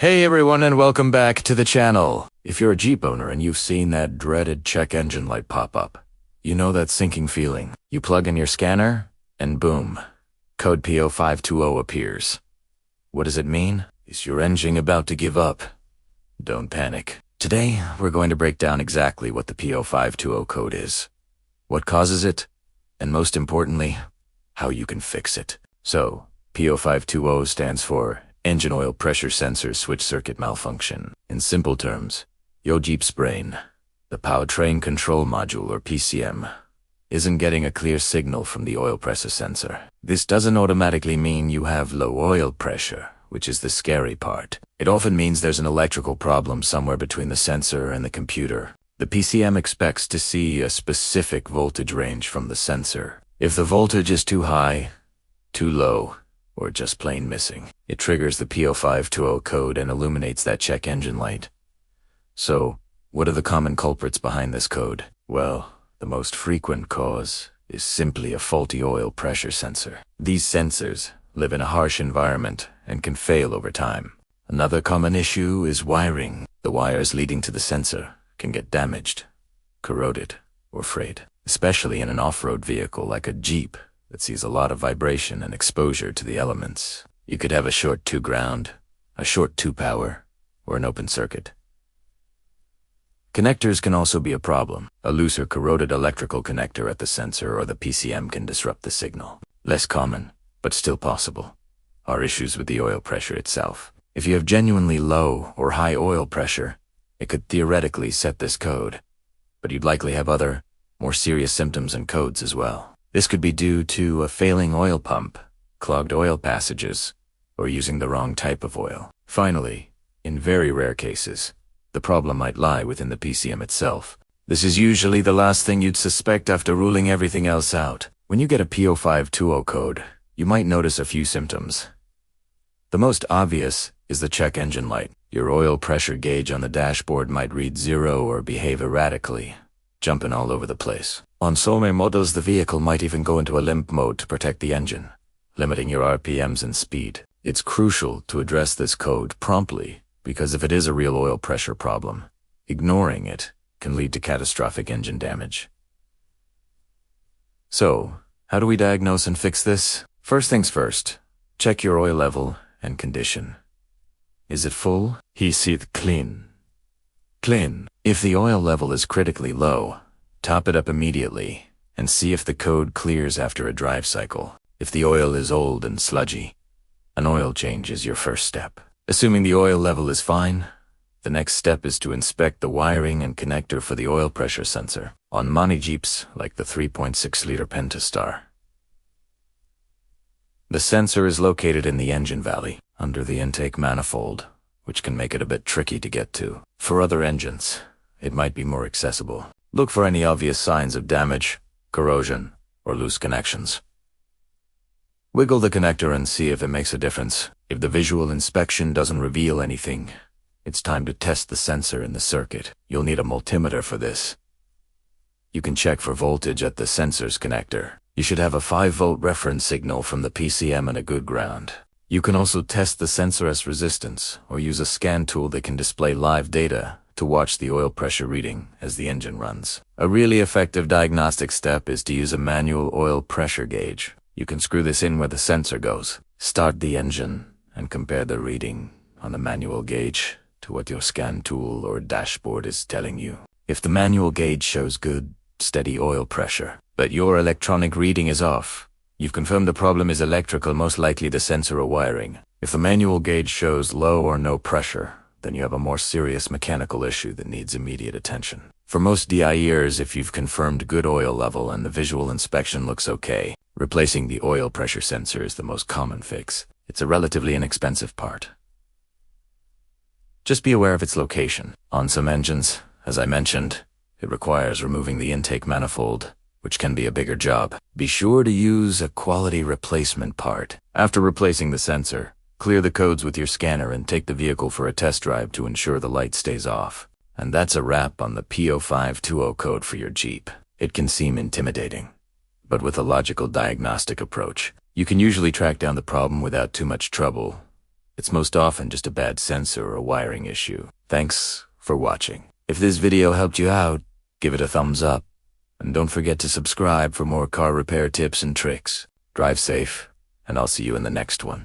Hey everyone and welcome back to the channel. If you're a Jeep owner and you've seen that dreaded check engine light pop up, you know that sinking feeling. You plug in your scanner and boom, code P0520 appears. What does it mean? Is your engine about to give up? Don't panic. Today, we're going to break down exactly what the P0520 code is, what causes it, and most importantly, how you can fix it. So, P0520 stands for Engine Oil Pressure Sensor Switch Circuit Malfunction. In simple terms, your Jeep's brain, the Powertrain Control Module or PCM, isn't getting a clear signal from the oil pressure sensor. This doesn't automatically mean you have low oil pressure, which is the scary part. It often means there's an electrical problem somewhere between the sensor and the computer. The PCM expects to see a specific voltage range from the sensor. If the voltage is too high, too low, or just plain missing, it triggers the P0520 code and illuminates that check engine light. So, what are the common culprits behind this code? Well, the most frequent cause is simply a faulty oil pressure sensor. These sensors live in a harsh environment and can fail over time. Another common issue is wiring. The wires leading to the sensor can get damaged, corroded, or frayed, especially in an off-road vehicle like a Jeep that sees a lot of vibration and exposure to the elements. You could have a short to ground, a short to power, or an open circuit. Connectors can also be a problem. A loose or corroded electrical connector at the sensor or the PCM can disrupt the signal. Less common, but still possible, are issues with the oil pressure itself. If you have genuinely low or high oil pressure, it could theoretically set this code, but you'd likely have other, more serious symptoms and codes as well. This could be due to a failing oil pump, clogged oil passages, or using the wrong type of oil. Finally, in very rare cases, the problem might lie within the PCM itself. This is usually the last thing you'd suspect after ruling everything else out. When you get a P0520 code, you might notice a few symptoms. The most obvious is the check engine light. Your oil pressure gauge on the dashboard might read 0 or behave erratically, jumping all over the place. On some models, the vehicle might even go into a limp mode to protect the engine, limiting your RPMs and speed. It's crucial to address this code promptly, because if it is a real oil pressure problem, ignoring it can lead to catastrophic engine damage. So, how do we diagnose and fix this? First things first, check your oil level and condition. Is it full? Is it clean? Clean. If the oil level is critically low, top it up immediately and see if the code clears after a drive cycle. If the oil is old and sludgy, an oil change is your first step. Assuming the oil level is fine, the next step is to inspect the wiring and connector for the oil pressure sensor on many Jeeps like the 3.6-liter Pentastar. The sensor is located in the engine valley, under the intake manifold, which can make it a bit tricky to get to. For other engines, it might be more accessible. Look for any obvious signs of damage, corrosion, or loose connections. Wiggle the connector and see if it makes a difference. If the visual inspection doesn't reveal anything, it's time to test the sensor in the circuit. You'll need a multimeter for this. You can check for voltage at the sensor's connector. You should have a 5-volt reference signal from the PCM and a good ground. You can also test the sensor's resistance or use a scan tool that can display live data to watch the oil pressure reading as the engine runs. A really effective diagnostic step is to use a manual oil pressure gauge. You can screw this in where the sensor goes. Start the engine and compare the reading on the manual gauge to what your scan tool or dashboard is telling you. If the manual gauge shows good, steady oil pressure, but your electronic reading is off, you've confirmed the problem is electrical, most likely the sensor or wiring. If the manual gauge shows low or no pressure, then you have a more serious mechanical issue that needs immediate attention. For most DIers, if you've confirmed good oil level and the visual inspection looks okay, replacing the oil pressure sensor is the most common fix. It's a relatively inexpensive part. Just be aware of its location. On some engines, as I mentioned, it requires removing the intake manifold, which can be a bigger job. Be sure to use a quality replacement part. After replacing the sensor, clear the codes with your scanner and take the vehicle for a test drive to ensure the light stays off. And that's a wrap on the P0520 code for your Jeep. It can seem intimidating, but with a logical diagnostic approach, you can usually track down the problem without too much trouble It's most often just a bad sensor or a wiring issue. Thanks for watching. If this video helped you out, give it a thumbs up. And don't forget to subscribe for more car repair tips and tricks. Drive safe, and I'll see you in the next one.